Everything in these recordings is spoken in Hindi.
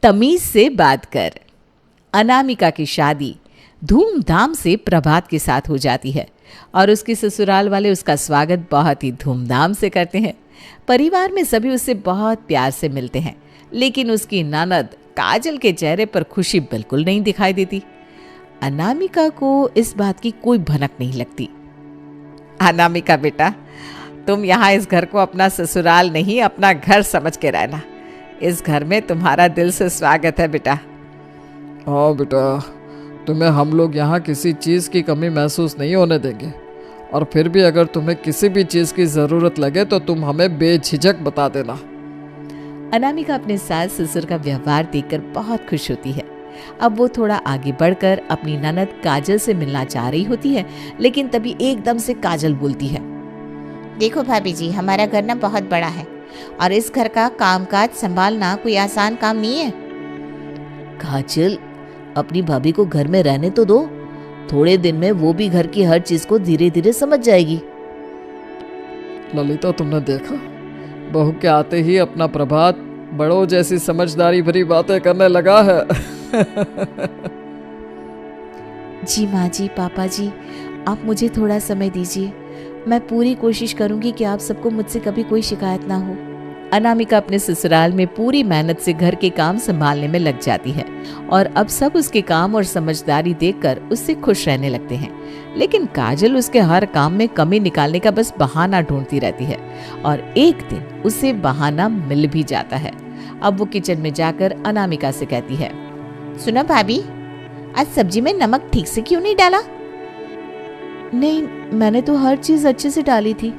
तमीज से बात कर। अनामिका की शादी धूमधाम से प्रभात के साथ हो जाती है और उसके ससुराल वाले उसका स्वागत बहुत ही धूमधाम से करते हैं। परिवार में सभी उससे बहुत प्यार से मिलते हैं, लेकिन उसकी ननद काजल के चेहरे पर खुशी बिल्कुल नहीं दिखाई देती। अनामिका को इस बात की कोई भनक नहीं लगती। अनामिका बेटा, तुम यहाँ इस घर को अपना ससुराल नहीं अपना घर समझ के रहना। इस घर में तुम्हारा दिल से स्वागत है बेटा। हाँ बेटा, तुम्हें हम लोग यहाँ किसी चीज़ की कमी महसूस नहीं होने देंगे, और फिर भी अगर तुम्हें किसी भी चीज़ की ज़रूरत लगे तो तुम हमें बेझिझक बता देना। अनामिका अपने सास ससुर का व्यवहार देखकर बहुत खुश होती है। अब वो थोड़ा आगे बढ़कर अपनी ननद काजल से मिलना चाह रही होती है, लेकिन तभी एकदम से काजल बोलती है, देखो भाभी जी, हमारा घर ना बहुत बड़ा है और इस घर का कामकाज संभालना कोई आसान काम नहीं है। काजल, अपनी भाभी को घर में रहने तो दो। थोड़े दिन में वो भी घर की हर चीज को धीरे धीरे समझ जाएगी। ललिता, तुमने देखा, बहू के आते ही अपना प्रभात बड़ों जैसी समझदारी भरी बातें करने लगा है। जी माँ जी, पापा जी, आप मुझे थोड़ा समय दीजिए। मैं पूरी कोशिश करूंगी कि आप सबको मुझसे कभी कोई शिकायत ना हो। अनामिका अपने ससुराल में पूरी मेहनत से घर के काम संभालने में लग जाती है और अब सब उसके काम और समझदारी देखकर उससे खुश रहने लगते हैं। लेकिन काजल उसके हर काम में कमी निकालने का बस बहाना ढूंढती रहती है और एक दिन उसे बहाना मिल भी जाता है। अब वो किचन में जाकर अनामिका से कहती है, सुनो भाभी, आज सब्जी में नमक ठीक से क्यों नहीं डाला? नहीं, मैंने तो हर चीज अच्छे से डाली थी।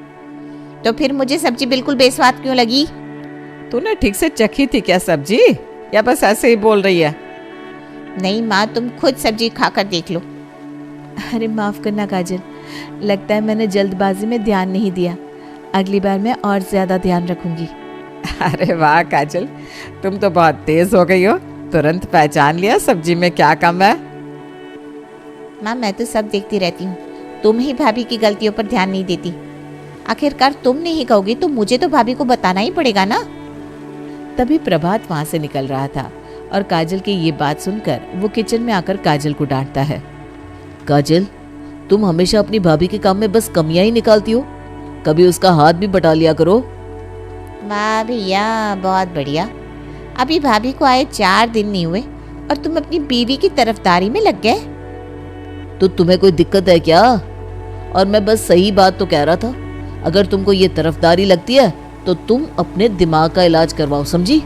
तो फिर मुझे सब्जी बिल्कुल बेस्वाद क्यों लगी? तूने ठीक से चखी थी क्या सब्जी, या बस ऐसे ही बोल रही है? नहीं माँ, तुम खुद सब्जी खाकर देख लो। अरे माफ करना काजल, लगता है मैंने जल्दबाजी में ध्यान नहीं दिया। अगली बार मैं और ज्यादा ध्यान रखूंगी। अरे वाह काजल, तुम तो बहुत तेज हो गई हो, तुरंत पहचान लिया सब्जी में क्या कम है। माँ, मैं तो सब देखती रहती हूँ, तुम ही भाभी की गलतियों पर ध्यान नहीं देती। आखिरकार तुम नहीं कहोगी तो मुझे तो भाभी को बताना ही पड़ेगा ना। तभी प्रभात वहां से निकल रहा था और काजल की ये बात सुनकर वो किचन में आकर काजल को डांटता है। काजल, तुम हमेशा अपनी भाभी के काम में बस कमियां ही निकालती हो, कभी उसका हाथ भी बटा लिया करो। वाह भैया, बहुत बढ़िया। अभी भाभी को आए 4 दिन नहीं हुए और तुम अपनी बीवी की तरफदारी में लग गए। तो तुम्हें कोई दिक्कत है क्या? और मैं बस सही बात तो कह रहा था। अगर तुमको ये तरफदारी लगती है तो तुम अपने दिमाग का इलाज करवाओ, समझी?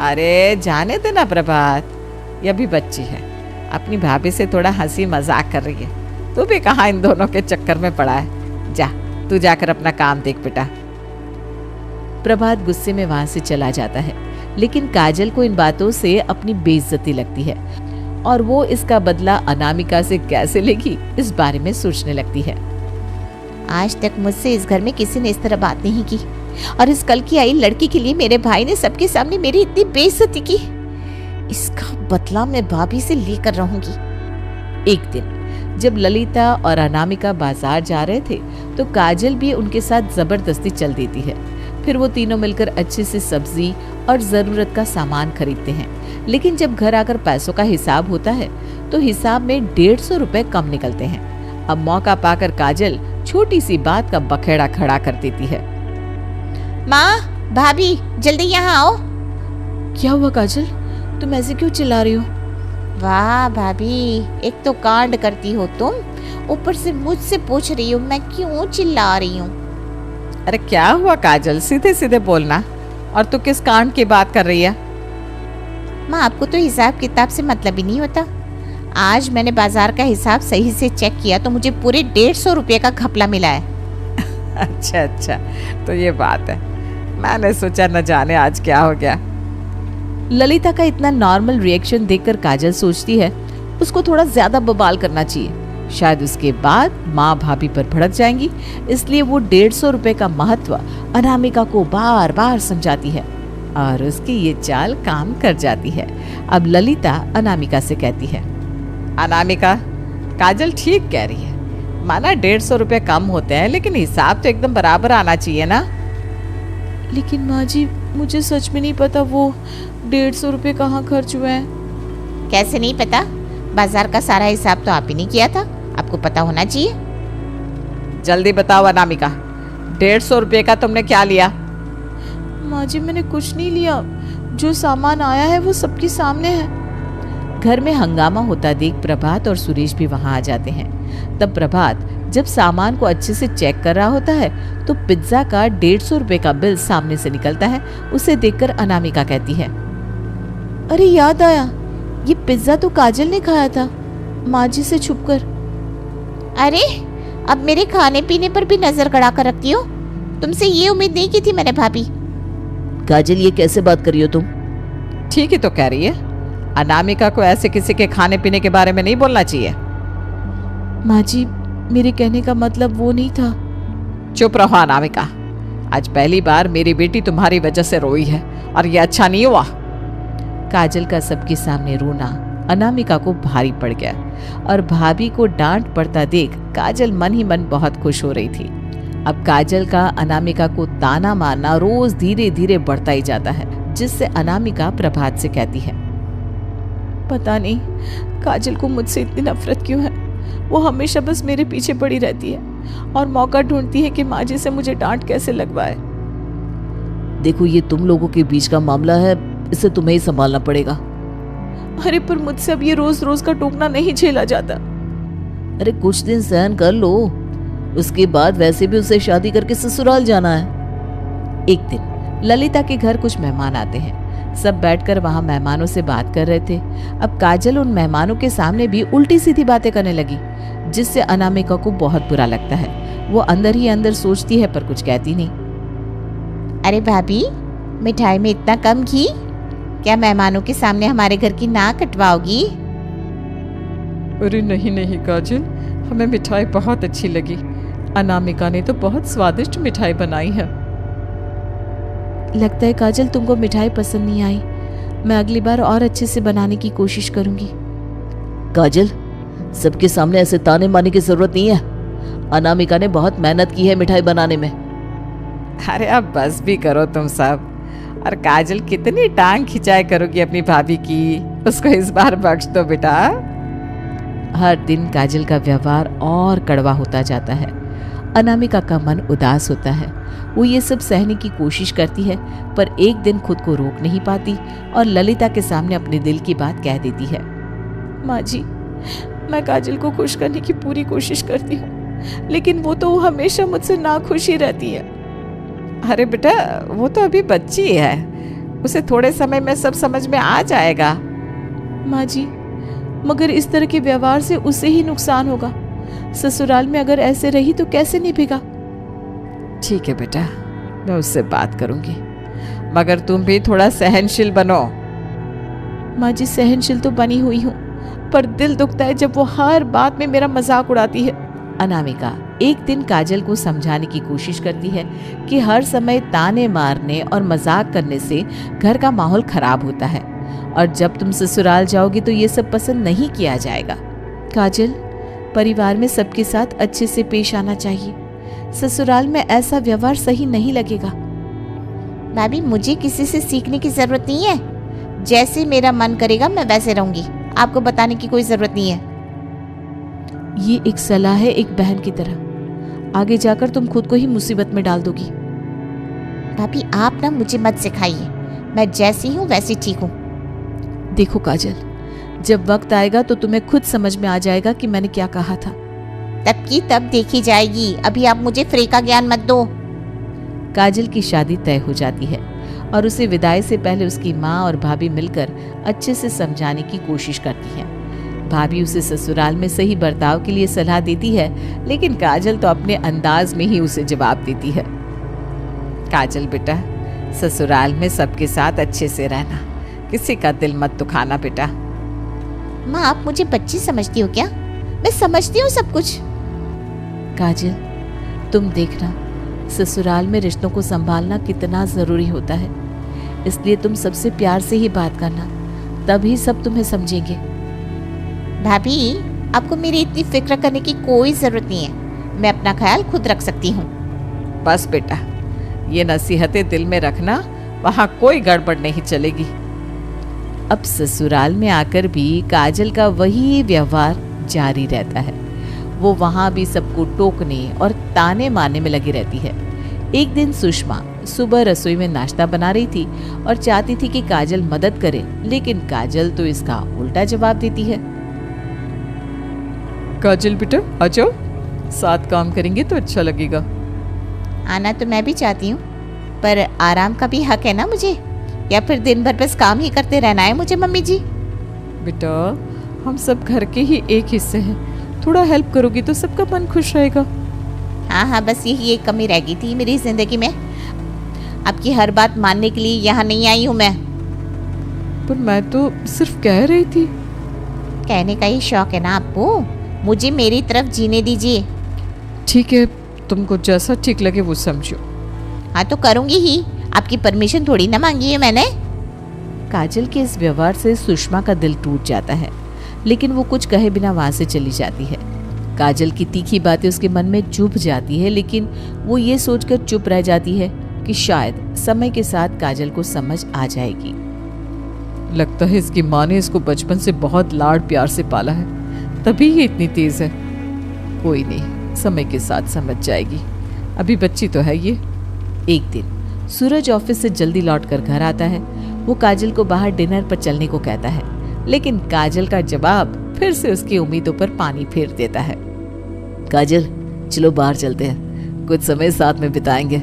अरे जाने देना प्रभात, ये भी बच्ची है, अपनी भाभी से थोड़ा हंसी मजाक कर रही है। तू भी कहाँ इन दोनों के चक्कर में पड़ा है। जा, तू जाकर अपना काम देख बेटा। प्रभात गुस्से में वहां से चला जाता है, लेकिन काजल को इन बातों से अपनी बेइज्जती लगती है और वो इसका बदला अनामिका से कैसे लेगी इस बारे में सोचने लगती है। आज तक मुझसे इस घर में किसी ने इस तरह बात नहीं की और इस कल की आई लड़की के लिए मेरे भाई ने सबके सामने मेरी इतनी बेइज्जती की। इसका बदला मैं भाभी से लेकर रहूंगी। एक दिन जब ललिता और अनामिका बाजार जा रहे थे तो काजल भी उनके साथ जबरदस्ती चल देती है। फिर वो तीनों मिलकर अच्छे से सब्जी और जरूरत का सामान खरीदते हैं, लेकिन जब घर आकर पैसों का हिसाब होता है तो हिसाब में 150 रुपए कम निकलते हैं। अब मौका पाकर काजल छोटी सी बात का बखेड़ा खड़ा कर देती है। माँ, भाभी, जल्दी यहाँ आओ। क्या हुआ काजल, तुम ऐसे क्यों चिल्ला रही हो? वाह भाभी, एक तो कांड करती हो तुम, ऊपर से मुझसे पूछ रही हो मैं क्यों चिल्ला रही हूँ। अरे क्या हुआ काजल, सीधे सीधे बोलना। और तू किस कांड की बात कर रही है? माँ, आपको तो हिसाब किताब से मतलब ही नहीं होता। आज मैंने बाजार का हिसाब सही से चेक किया तो मुझे पूरे 150 रुपये का घपला मिला है। अच्छा अच्छा, तो ये बात है। मैंने सोचा न जाने आज क्या हो गया। ललिता का इतना नॉर्मल रिएक्शन देखकर काजल सोचती है उसको थोड़ा ज्यादा बवाल करना चाहिए। शायद उसके बाद माँ भाभी पर भड़क जाएंगी, इसलिए वो 150 रुपए का महत्व अनामिका को बार बार समझाती है और उसकी ये चाल काम कर जाती है। अब ललिता अनामिका से कहती है, अनामिका, काजल ठीक कह रही है, माना 150 रुपए कम होते हैं, लेकिन हिसाब तो एकदम बराबर आना चाहिए ना। लेकिन माँ जी, मुझे सच में नहीं पता 150 रुपये कहाँ खर्च हुए हैं? कैसे नहीं पता? बाजार का सारा हिसाब तो आप ही ने किया था, आपको पता होना चाहिए। जल्दी बताओ अनामिका, 150 रुपये का तुमने क्या लिया? माँ जी मैंने कुछ नहीं लिया, जो सामान आया है वो सबके सामने है। घर में हंगामा होता देख प्रभात और सुरेश भी वहां आ जाते हैं। तब प्रभात जब सामान को अच्छे से चेक कर रहा होता है तो पिज्जा का 150 रुपये का बिल सामने से निकलता है। उसे देखकर अनामिका कहती है, अरे याद आया, ये पिज्जा तो काजल ने खाया था माँ जी से छुपकर। अरे अब मेरे खाने पीने पर भी नजर गड़ा कर रखती हो? तुमसे ये उम्मीद नहीं की थी मैंने भाभी। काजल, ये कैसे बात कर रही हो तुम? ठीक ही तो कह रही है, अनामिका को ऐसे किसी के खाने पीने के बारे में नहीं बोलना चाहिए। माँ जी मेरे कहने का मतलब वो नहीं था। चुप रहो अनामिका, आज पहली बार मेरी बेटी तुम्हारी वजह से रोई है और ये अच्छा नहीं हुआ। काजल का सबके सामने रोना अनामिका को भारी पड़ गया और भाभी को डांट पड़ता देख काजल मन ही मन बहुत खुश हो रही थी। अब काजल का अनामिका को ताना मारना रोज धीरे धीरे बढ़ता ही जाता है, जिससे अनामिका प्रभात से कहती है, पता नहीं काजल को मुझसे इतनी नफरत क्यों है। वो हमेशा बस मेरे पीछे पड़ी रहती है और मौका ढूंढती है कि माँ जी से मुझे डांट कैसे लगवाए। देखो, ये तुम लोगों के बीच का मामला है, इसे तुम्हें ही संभालना पड़ेगा। अरे पर मुझसे अब ये रोज रोज का टोकना नहीं झेला जाता। अरे कुछ दिन सहन कर लो, उसके बाद वैसे भी उसे शादी करके ससुराल जाना है। एक दिन ललिता के घर कुछ मेहमान आते हैं। सब बैठकर वहां मेहमानों से बात कर रहे थे। अब काजल उन मेहमानों के सामने भी उल्टी सीधी बातें करने लगी, जिससे अनामिका को बहुत बुरा लगता है। वो अंदर ही अंदर सोचती है पर कुछ कहती नहीं। अरे भाभी, मिठाई में इतना कम घी, क्या मेहमानों के सामने हमारे घर की नाक कटवाओगी? अरे नहीं नहीं काजल, हमें मिठाई बहुत अच्छी लगी। अनामिका ने तो बहुत स्वादिष्ट मिठाई बनाई है। लगता है काजल तुमको मिठाई पसंद नहीं आई। मैं अगली बार और अच्छे से बनाने की कोशिश करूंगी। काजल, सबके सामने ऐसे ताने मारने की जरूरत नहीं है। अनामिका ने बहुत मेहनत की है मिठाई बनाने में। अरे अब बस भी करो तुम सब। और काजल कितनी टांग खिंचाई करोगी अपनी भाभी की, उसको इस बार बख्श दो बेटा। हर दिन काजल का व्यवहार और कड़वा होता जाता है। अनामिका का मन उदास होता है। वो ये सब सहने की कोशिश करती है पर एक दिन खुद को रोक नहीं पाती और ललिता के सामने अपने दिल की बात कह देती है। माँ जी, मैं काजल को खुश करने की पूरी कोशिश करती हूँ, लेकिन वो तो हमेशा मुझसे नाखुश ही रहती है। अरे बेटा, वो तो अभी बच्ची है, उसे थोड़े समय में सब समझ में आ जाएगा। माँ जी, मगर इस तरह के व्यवहार से उसे ही नुकसान होगा। ससुराल में अगर ऐसे रही तो कैसे निभेगा। ठीक है बेटा, मैं उससे बात करूंगी, मगर तुम भी थोड़ा सहनशील बनो। माँ जी, सहनशील तो बनी हुई हूँ, पर दिल दुखता है जब वो हर बात में मेरा मजाक उड़ाती है। अनामिका एक दिन काजल को समझाने की कोशिश करती है कि हर समय ताने मारने और मजाक करने से घर का माहौल खराब होता है और जब तुम ससुराल जाओगी तो ये सब पसंद नहीं किया जाएगा। काजल, परिवार में सबके साथ अच्छे से पेश आना चाहिए। ससुराल में ऐसा व्यवहार सही नहीं लगेगा। भाभी, मुझे किसी से सीखने की जरूरत नहीं है। जैसे मेरा मन करेगा मैं वैसे रहूंगी, आपको बताने की कोई जरूरत नहीं है। ये एक सलाह है एक बहन की तरह, आगे जाकर तुम खुद को ही मुसीबत में डाल दोगी। भाभी, आप ना मुझे मत सिखाइए, मैं जैसी हूँ वैसी ठीक हूँ। देखो काजल, जब वक्त आएगा तो तुम्हें खुद समझ में आ जाएगा कि मैंने क्या कहा था। तब की तब देखी जाएगी, अभी आप मुझे फ्री का ज्ञान मत दो। काजल की शादी तय हो जाती है और उसे विदाई से पहले उसकी माँ और भाभी मिलकर अच्छे से समझाने की कोशिश करती है। भाभी उसे ससुराल में सही बर्ताव के लिए सलाह देती है, लेकिन काजल तो अपने अंदाज में ही उसे जवाब देती है। काजल बेटा, ससुराल में सबके साथ अच्छे से रहना, किसी का दिल मत दुखाना बेटा। माँ, आप मुझे बच्ची समझती हो क्या? मैं समझती हूँ सब कुछ। काजल, तुम देखना, ससुराल में रिश्तों को संभालना कितना जरूरी होता है, इसलिए तुम सबसे प्यार से ही बात करना, तभी सब तुम्हें समझेंगे। भाभी, आपको मेरी इतनी फिक्र करने की कोई जरूरत नहीं है, मैं अपना ख्याल खुद रख सकती हूँ। बस बेटा, ये नसीहतें दिल में रखना, वहाँ कोई गड़बड़ नहीं चलेगी। अब ससुराल में आकर भी काजल का वही व्यवहार जारी रहता है। वो वहां भी सबको टोकने और ताने मारने में लगी रहती है। एक दिन सुषमा सुबह रसोई में नाश्ता बना रही थी और चाहती थी कि काजल मदद करे, लेकिन काजल तो इसका उल्टा जवाब देती है। काजल बेटा आ जाओ, साथ काम करेंगे तो अच्छा लगेगा। आना तो मैं भी चाहती हूँ, पर आराम का भी हक है ना मुझे, या फिर दिन भर बस काम ही करते रहना है मुझे मम्मी जी? बेटा हम सब घर के ही एक हिस्से हैं, थोड़ा हेल्प करोगी तो सबका मन खुश रहेगा। हाँ, बस यही एक कमी रह गई थी मेरी जिंदगी में। आपकी हर बात मानने के लिए यहाँ नहीं आई हूँ मैं। पर मैं तो सिर्फ कह रही थी। कहने का ही शौक है ना आपको, मुझे मेरी तरफ जीने दीजिए। ठीक है, तुमको जैसा ठीक लगे वो समझो। हाँ तो करूँगी ही, आपकी परमिशन थोड़ी ना मांगी है मैंने। काजल के इस व्यवहार से सुषमा का दिल टूट जाता है, लेकिन वो कुछ कहे बिना वहां से चली जाती है। काजल की तीखी बातें उसके मन में चुभ जाती है, लेकिन वो ये सोचकर चुप रह जाती है कि शायद समय के साथ काजल को समझ आ जाएगी। लगता है इसकी माँ ने इसको बचपन से बहुत लाड़ प्यार से पाला है, तभी ये इतनी तेज है। कोई नहीं, समय के साथ समझ जाएगी, अभी बच्ची तो है ये। एक दिन सूरज ऑफिस से जल्दी लौटकर घर आता है। वो काजल को बाहर डिनर पर चलने को कहता है, लेकिन काजल का जवाब फिर से उसकी उम्मीदों पर पानी फेर देता है। काजल चलो बाहर चलते हैं, कुछ समय साथ में बिताएंगे।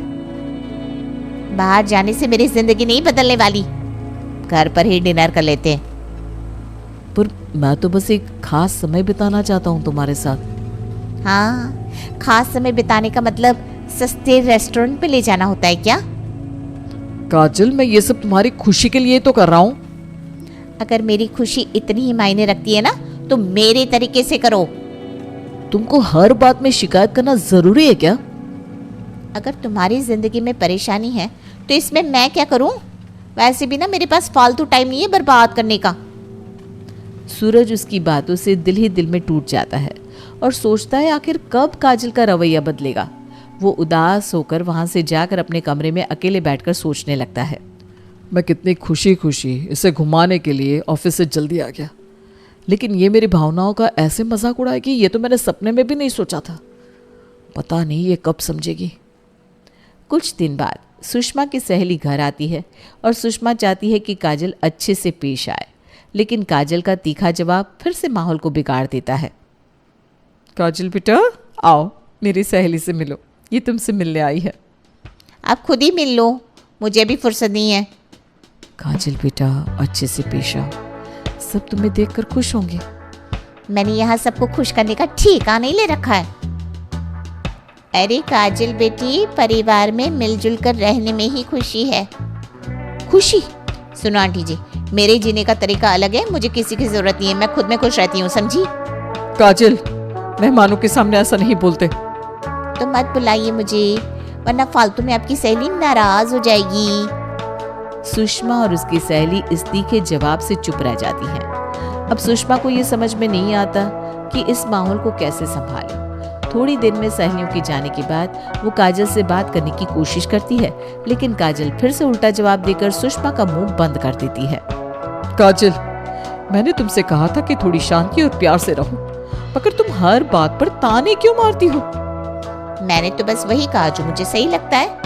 बाहर जाने से मेरी जिंदगी नहीं बदलने वाली, घर पर ही डिनर कर लेते हैं। पर मैं तो बस एक खास समय बिताना चाहता हूँ तुम्हारे साथ। हाँ, खास समय बिताने का मतलब सस्ते रेस्टोरेंट पे ले जाना होता है क्या? काजल मैं ये सब तुम्हारी खुशी के लिए तो कर रहा हूँ। अगर मेरी खुशी इतनी ही मायने रखती है ना, तो मेरे तरीके से करो। तुमको हर बात में शिकायत करना जरूरी है क्या? अगर तुम्हारी जिंदगी में परेशानी है तो इसमें मैं क्या करूं? वैसे भी ना मेरे पास फालतू टाइम नहीं है बर्बाद करने का। सूरज उसकी बातों से दिल ही दिल में टूट जाता है और सोचता है आखिर कब काजल का रवैया बदलेगा। वो उदास होकर वहां से जाकर अपने कमरे में अकेले बैठकर सोचने लगता है। मैं कितनी खुशी खुशी इसे घुमाने के लिए ऑफिस से जल्दी आ गया, लेकिन ये मेरी भावनाओं का ऐसे मजाक उड़ाएगी, ये तो मैंने सपने में भी नहीं सोचा था। पता नहीं ये कब समझेगी। कुछ दिन बाद सुषमा की सहेली घर आती है और सुषमा चाहती है कि काजल अच्छे से पेश आए, लेकिन काजल का तीखा जवाब फिर से माहौल को बिगाड़ देता है। काजल बेटा आओ, मेरी सहेली से मिलो, ये तुमसे मिलने आई है। आप खुद ही मिल लो, मुझे भी फुर्सत नहीं है। काजल बेटा अच्छे से पेश आओ, सब तुम्हें देखकर खुश होंगे। मैंने यहाँ सबको खुश करने का ठेका नहीं ले रखा है। अरे काजल बेटी, परिवार में मिलजुल कर रहने में ही खुशी है। खुशी? सुनो आंटी जी, मेरे जीने का तरीका अलग है, मुझे किसी की जरूरत नहीं है, मैं खुद में खुश रहती हूँ, समझी? काजल मेहमानों के सामने ऐसा नहीं बोलते। तो मत बुलाइए मुझे, वरना फालतू में आपकी सहेली नाराज हो जाएगी। सुषमा और उसकी सहेली इस तीखे जवाब से चुप रह जाती हैं। अब सुषमा को ये समझ में नहीं आता कि इस माहौल को कैसे संभाले। थोड़ी देर में सहेलियों के जाने के बाद वो काजल से बात करने की कोशिश करती है, लेकिन काजल फिर से उल्टा जवाब देकर सुषमा का मुंह बंद कर देती है। काजल मैंने तुमसे कहा था कि थोड़ी शांति और प्यार से रहो, मगर तुम हर बात पर ताने क्यों मारती हो? मैंने तो बस वही कहा जो मुझे सही लगता है।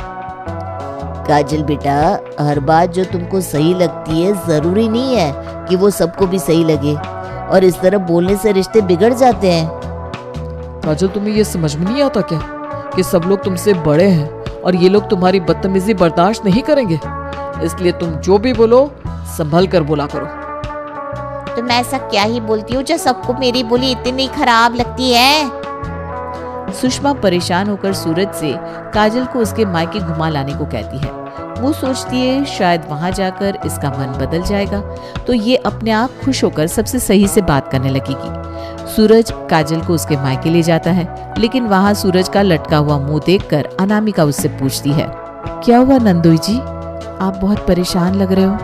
काजल बेटा, हर बात जो तुमको सही लगती है जरूरी नहीं है कि वो सबको भी सही लगे, और इस तरह बोलने से रिश्ते बिगड़ जाते हैं। काजल तुम्हें ये समझ में नहीं आता क्या कि सब लोग तुमसे बड़े हैं और ये लोग तुम्हारी बदतमीजी बर्दाश्त नहीं करेंगे, इसलिए तुम जो भी बोलो संभल कर बोला करो। तो मैं ऐसा क्या ही बोलती हूँ जो सबको मेरी बोली इतनी खराब लगती है? सुषमा परेशान होकर सूरज से काजल को उसके मायके घुमा लाने को कहती है। वो सोचती है शायद वहां जाकर इसका मन बदल जाएगा तो ये अपने आप खुश होकर सबसे सही से बात करने लगेगी। सूरज काजल को उसके मायके ले जाता है, लेकिन वहां सूरज का लटका हुआ मुंह देखकर अनामिका उससे पूछती है, क्या हुआ नंदोई जी, आप बहुत परेशान लग रहे हो?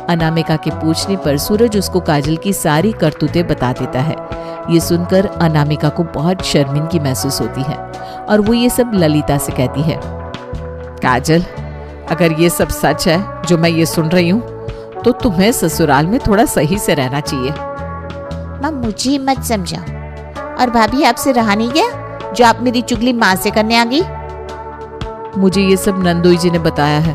अनामिका के पूछने पर सूरज उसको काजल की सारी करतूतें बता देता है। ये सुनकर अनामिका को बहुत शर्मिंदगी महसूस होती है और वो ये सब ललिता से कहती है। काजल अगर ये सब सच है जो मैं ये सुन रही हूँ तो तुम्हें ससुराल में थोड़ा सही से रहना चाहिए। माँ मुझे मत समझाओ। और भाभी आपसे रहा नहीं गया जो आप मेरी चुगली माँ से करने आ गई? मुझे ये सब नंदोई जी ने बताया है।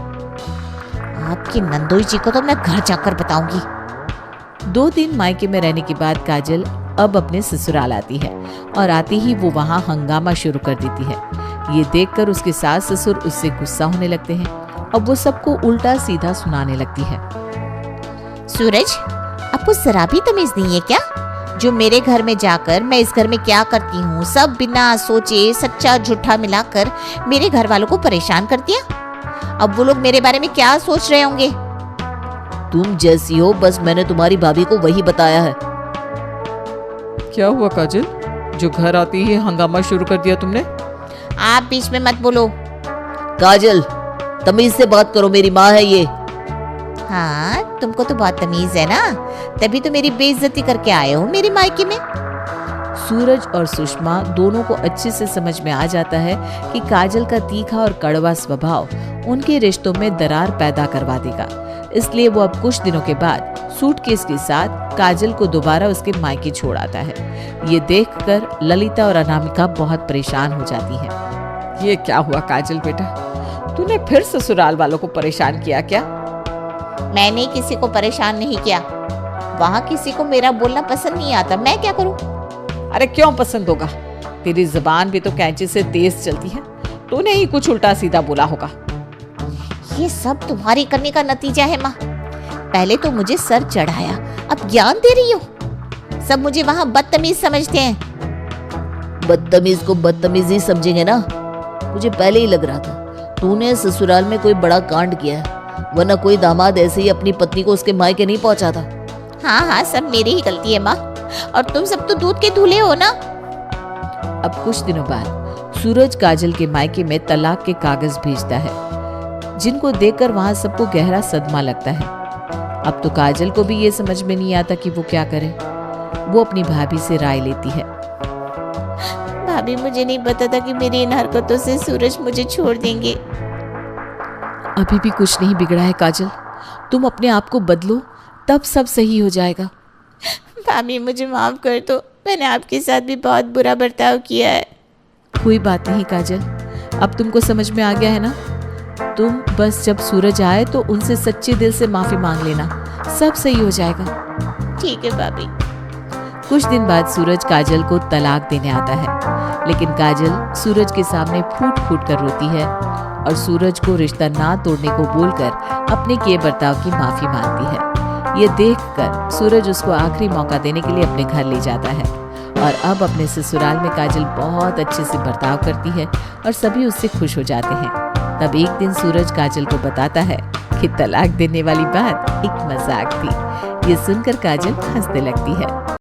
आपकी नंदोई जी को तो मैं घर जाकर बताऊंगी। 2 दिन मायके में रहने के बाद काजल अब अपने ससुराल आती है और आते ही वो वहाँ हंगामा शुरू कर देती है। ये देखकर उसके सास ससुर उससे गुस्सा होने लगते हैं। अब वो सबको उल्टा सीधा सुनाने लगती है। सूरज, आपको जरा भी तमीज नहीं है क्या? जो मेरे घर में जाकर मैं इस घर में क्या करती हूँ सब बिना सोचे सच्चा झूठा मिलाकर मेरे घर वालों को परेशान कर दिया। अब वो लोग मेरे बारे में क्या सोच रहे होंगे? तुम जैसी हो, बस मैंने तुम्हारी भाभी को वही बताया है। क्या हुआ काजल, जो घर आती ही हंगामा शुरू कर दिया तुमने? आप बीच में मत बोलो। काजल, तमीज से बात करो, मेरी माँ है ये। हाँ, तुमको तो बहुत तमीज है ना, तभी तो मेरी बेइज्जती करके आए हो मेरी मायके में। सूरज और सुषमा दोनों को अच्छे से समझ में आ जाता है कि काजल का तीखा और कड़वा स्वभाव उनके रिश्तों में दरार पैदा करवा देगा। इसलिए वो अब कुछ दिनों के बाद सूटकेस के साथ काजल को दोबारा उसके मायके छोड़ आता है। ये देखकर ललिता और अनामिका बहुत परेशान हो जाती हैं। ये क्या हुआ काजल बेटा, तूने फिर ससुराल वालों को परेशान किया क्या? मैंने किसी को परेशान नहीं किया। वहाँ किसी को मेरा बोलना पसंद नहीं आता, मैं क्या करूँ? अरे क्यों पसंद होगा, तेरी जुबान भी तो कैंची से तेज चलती है। तूने ही कुछ उल्टा सीधा बोला होगा। ये सब तुम्हारी करने का नतीजा है माँ। पहले तो मुझे सर चढ़ाया, अब ज्ञान दे रही हो। सब मुझे वहाँ बदतमीज समझते हैं। बदतमीज को बदतमीज ही समझेंगे ना। मुझे पहले ही लग रहा था तूने ससुराल में कोई बड़ा कांड किया है, वरना कोई दामाद ऐसे ही अपनी पत्नी को उसके मायके नहीं पहुंचाता। हाँ हाँ, सब मेरी ही गलती है माँ, और तुम सब तो दूध के धुले हो ना। अब कुछ दिनों बाद सूरज काजल के मायके में तलाक के कागज भेजता है, जिनको देखकर वहां सबको गहरा सदमा लगता है। अब तो काजल को भी ये समझ में नहीं आता कि वो क्या करे। वो अपनी भाभी से राय लेती है। भाभी, मुझे नहीं पता था कि मेरी इन हरकतों से सूरज मुझे छोड़ देंगे। अभी भी कुछ नहीं बिगड़ा है काजल, तुम अपने आप को बदलो, तब सब सही हो जाएगा। भाभी, मुझे माफ कर दो, मैंने आपके साथ भी बहुत बुरा बर्ताव किया है। कोई बात नहीं काजल, अब तुमको समझ में आ गया है ना। तुम बस जब सूरज आए तो उनसे सच्चे दिल से माफी मांग लेना, सब सही हो जाएगा। ठीक है भाभी। कुछ दिन बाद सूरज काजल को तलाक देने आता है, लेकिन काजल सूरज के सामने फूट फूट कर रोती है और सूरज को रिश्ता ना तोड़ने को बोलकर अपने किए बर्ताव की माफी मांगती है। ये देखकर सूरज उसको आखिरी मौका देने के लिए अपने घर ले जाता है और अब अपने ससुराल में काजल बहुत अच्छे से बर्ताव करती है और सभी उससे खुश हो जाते हैं। तब एक दिन सूरज काजल को बताता है कि तलाक देने वाली बात एक मजाक थी। ये सुनकर काजल हंसने लगती है।